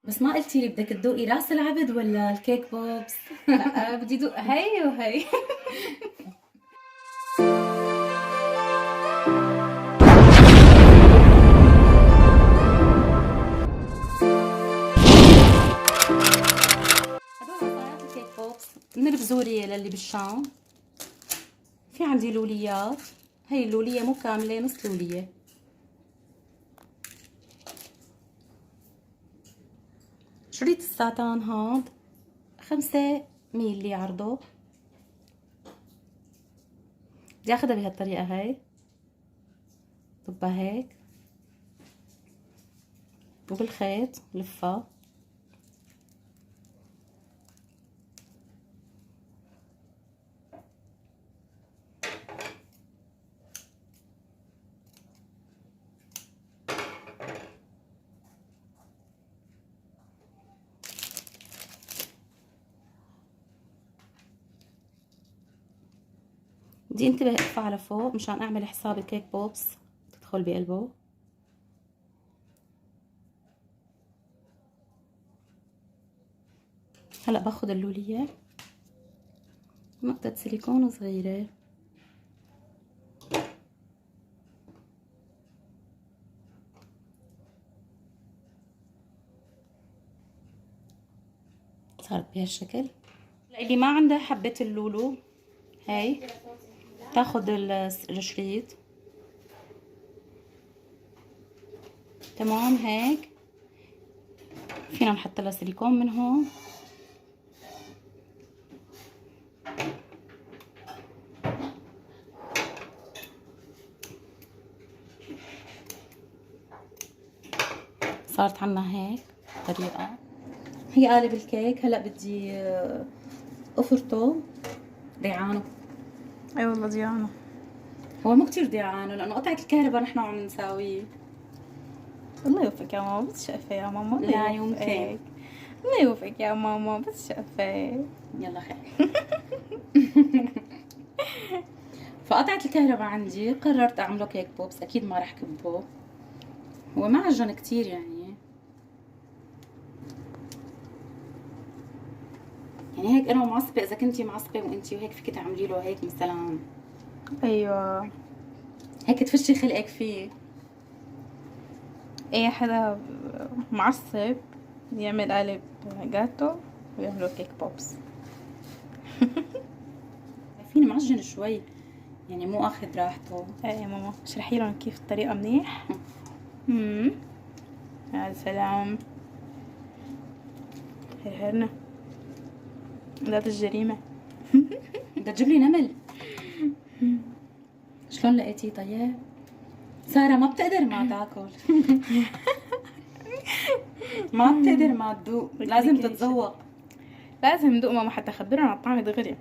بس ما قلتي لي بدك تذوقي راس العبد ولا الكيك بوبس؟ لا بدي ادوق هي وهي. هدول عصايات الكيك بوبس من البزورية للي بالشام. في عندي لوليات، هي اللولية مو كاملة، نص لولية. شريط الساتان هاد 5 ميلي عرضه. بدي اخدها بهالطريقة هاي، طبها هيك وبالخيط لفها. بدي انتبه ارفع لفوق مشان اعمل حساب الكيك بوبس تدخل بقلبه. هلا باخد اللولية، نقطة سيليكون صغيرة، صارت بهالشكل. اللي ما عندها حبة اللولو هاي تاخد الشريط تمام هيك. فينا نحط لها سيليكون من هون، صارت عنا هيك طريقة. هي قالب الكيك. هلا بدي افرطه ضيعانه. اي والله ديانا. هو مو كتير ضيعانه لانه قطعة الكهرباء نحن عم نساويه. الله يوفقك يا ماما، بس شقفة يا ماما، الله لا يوفقك. يمكن. الله يوفقك يا ماما، بس شقفة. يلا خير. فقطعة الكهرباء عندي، قررت اعمله كيك بوبس. اكيد ما رح كبه، هو ما عجن كتير يعني هيك انا معصبه. اذا كنتي معصبه وانتي وهيك فيك تعملي له هيك مثلا، ايوه. هيك تفشي خلقك فيه. اي حدا معصب يعمل قالب جاتو ويعملوا كيك بوبس. فيني معجن شوي، يعني مو اخذ راحته. ايه يا ماما، اشرحي لهم كيف الطريقة منيح. يا سلام. هرهرنا ذات الجريمة. بدها تجيب لي نمل. شلون لقيتيه طيب؟ سارة ما بتقدر ما تاكل. ما بتقدر ما تذوق، لازم تتذوق. لازم ندوق ماما حتى خبرنا على الطعم دغري.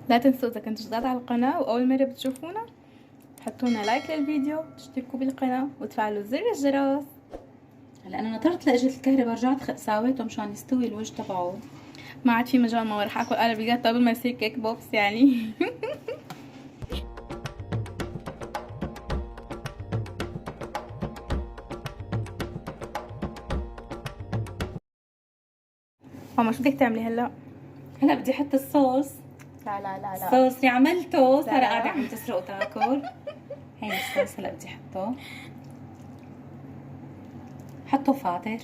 لا تنسوا اذا كنتوا جداد على القناة واول مرة بتشوفونا تحطوا لنا لايك للفيديو، تشتركوا بالقناة وتفعلوا زر الجرس. هلا انا نطرت لاجت الكهرباء، رجعت ساويته مشان يستوي الوجه تبعه. ما عاد في مجال ماما، رح اكل قالب الجاتو قبل ما يصير كيك بوكس يعني. ماما شو بدك تعملي هلا؟ هلا بدي احط الصوص. لا لا لا لا. الصوص اللي عملته سارة لا. قاعدة عم تسرق وتاكل. هي الصوص هلا بدي احطه. حطه فاتر.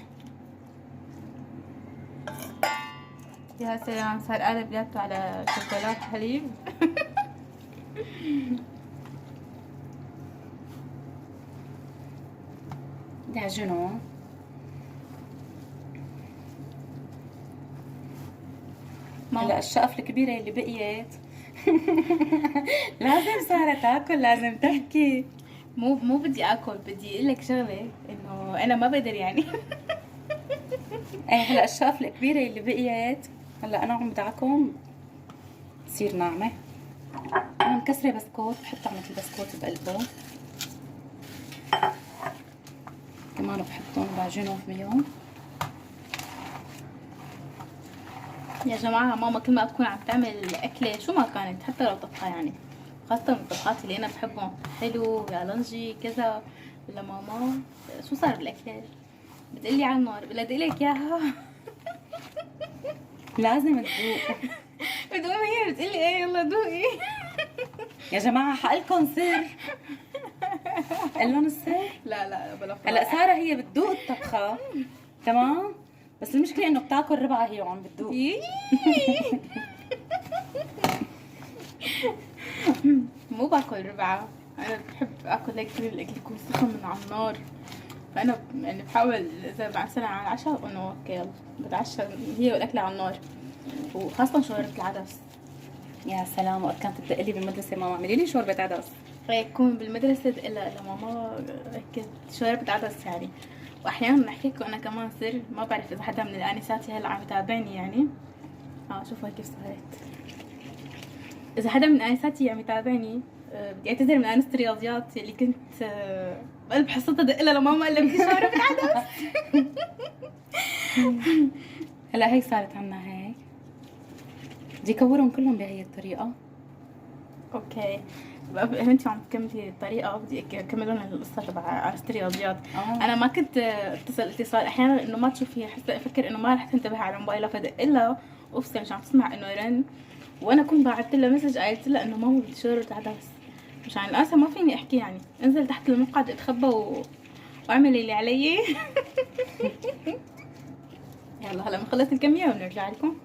يا سلام، صار قالب جاتو على شوكولات حليب. بدي اعجنه. هلا الشقف الكبيرة اللي بقيت. لازم سارة تاكل، لازم تحكي. مو بدي اكل، بدي اقول لك شغله انه انا ما بقدر يعني. ايه هلا الشقف الكبيرة اللي بقيت هلا انا عم بدعكم تصير ناعمة. انا مكسرة بسكوت، بحط عملة البسكوت بقلبه، كمان بحطهم بعجنهم فيهم. يا جماعة ماما كل ما تكون عم تعمل أكلة شو ما كانت، حتى لو طبخة يعني، خاصة الطبخات اللي أنا بحبهم حلو يا لنجي كذا، ولا ماما شو صار بالأكلة؟ بتقلي على النار ولا ادقلك اياها؟ لازم تذوق. بتقوم هي بتقلي ايه يلا دوقي. يا جماعه حقلكم سر. قال لهم السر. لا بلا هلا ساره هي بتذوق الطبخه تمام، بس المشكله انه بتاكل ربعها هي وعم بتذوق. مو باكل ربعة، انا بحب اكل هيك كثير الاكل يكون سخن من على النار، فانا يعني بحاول اذا مثلا على العشاء انه اوكي يلا بتعشى هي والاكل على النار، وخاصة شوربة العدس. يا سلام، وقت كانت تدق لي بالمدرسه ماما اعملي لي شوربه عدس. يكون بالمدرسة إلا ماما هيك شوربة عدس يعني. واحيانا بحكي لكم انا كمان سر، ما بعرف اذا حدا من الانسات هلا عم يتابعني يعني. شوفوا كيف صارت. اذا حدا من الانساتي عم يتابعني بدي اعتذر من انسة الرياضيات اللي كنت بقلب حصتها دق لها لماما قال لها بدي شوربة عدس. هلا هيك صارت عنا هيك، بدي كورهم كلهم بهي الطريقه. اوكي بقى انتي عم تكملي الطريقه، بدي اكمل لهم القصه تبع عرست الرياضيات. انا ما كنت اتصال احيانا انه ما تشوفي، حتى افكر انه ما رح تنتبه على موبايلها فدق لها افصل مش عم تسمع انه رن، وانا كنت بعثت لها مسج قالت لها انه ماما بدي شوربة عدس. مشان الاسف ما فيني احكي يعني، انزل تحت المقعد اتخبى واعمل اللي علي. يلا هلا بنخلص الكميه وبنرجع لكم.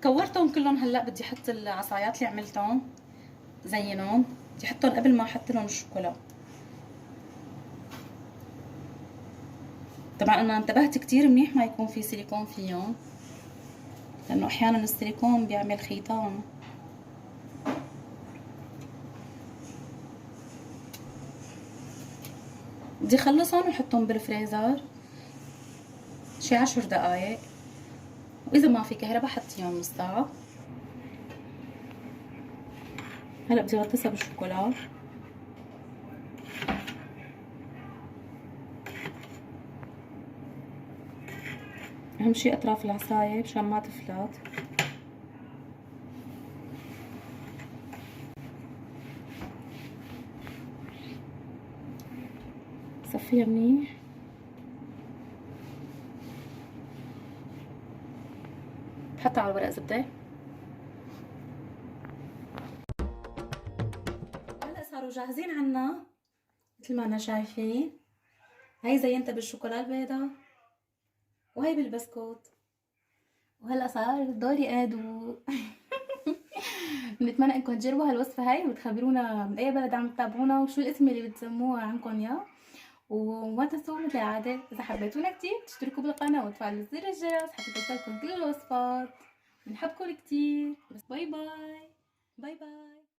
كورتهم كلهم. هلا بدي احط العصايات اللي عملتهم زينهم، بدي احطهم قبل ما احط لهم الشوكولا. طبعا انا انتبهت كتير منيح ما يكون في سيليكون فيهم، لانه احيانا السيليكون بيعمل خيطان. بدي اخلصهم واحطهم بالفريزر شي 10 دقايق، واذا ما في كهرباء حطيهم نص ساعه. هلا بدي اغطسها بالشوكولا. اهم شي اطراف العصاية مشان ما تفلت. صفيها منيح. بحطها على ورق زبدة. هلا صاروا جاهزين عنا مثل ما انا شايفين. هاي زينتها بالشوكولا البيضاء، وهي بالبسكوت، وهلا صار دوري ادو. بنتمنى انكم تجربوا هالوصفه هاي وتخبرونا من اي بلد عم تتابعونا وشو الاسم اللي بتسموها عندكم يا. وما تنسوا مثل العاده اذا حبيتونا كتير تشتركوا بالقناه وتفعلوا زر الجرس حتى توصلكم كل الوصفات. بنحبكم كتير، بس باي باي. باي باي.